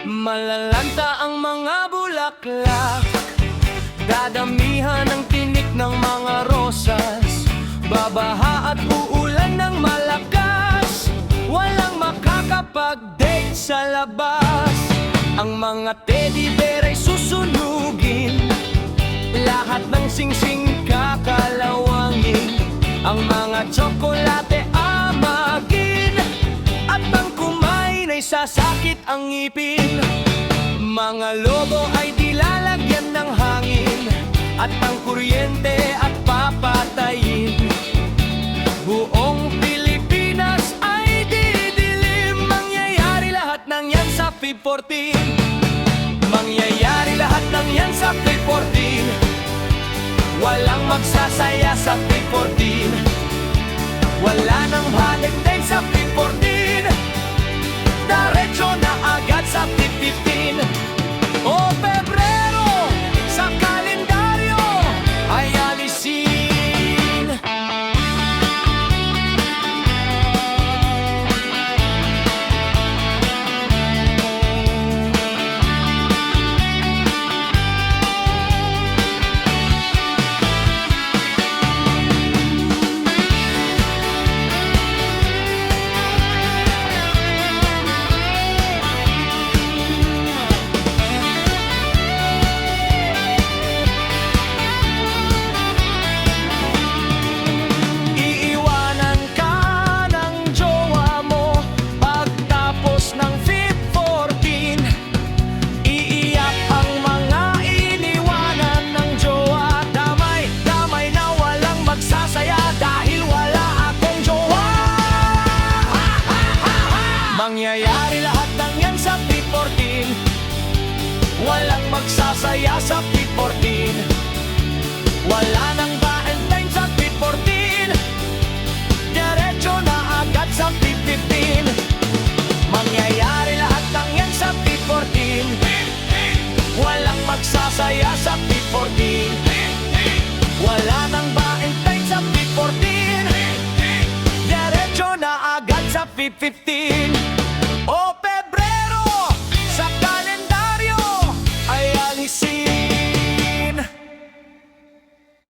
Malalanta ang mga bulaklak, dadamihan ang tinik ng mga rosas, babaha at uulan ng malakas, walang makakapag-date sa labas. Ang mga teddy bear ay susunugin, lahat ng singsing kakalawangin, ang mga tsokolate amagin, at ang kumain ay sasakit ang ngipin. Mga lobo ay dilalagyan ng hangin, at ang kuryente at papatayin. Buong Pilipinas ay didilim, mangyayari lahat ng yan sa Feb 14. Mangyayari lahat ng yan sa Feb 14. Walang magsasaya sa Feb 14. Wala nang Valentine sa Feb 14. Diretso na agad sa Feb 15. O Pebrero sa kalendaryo ay alisin. Mangyayari lahat ng yan sa Feb 14. Walang magsasaya sa Feb 14. Wala nang Valentine sa Feb 14. Diretso na agad sa Feb 15. Mangyayari lahat ng yan sa Feb 14. Walang magsasaya sa Feb 14. Wala nang Valentine sa Feb 14. Diretso na agad sa Feb 15.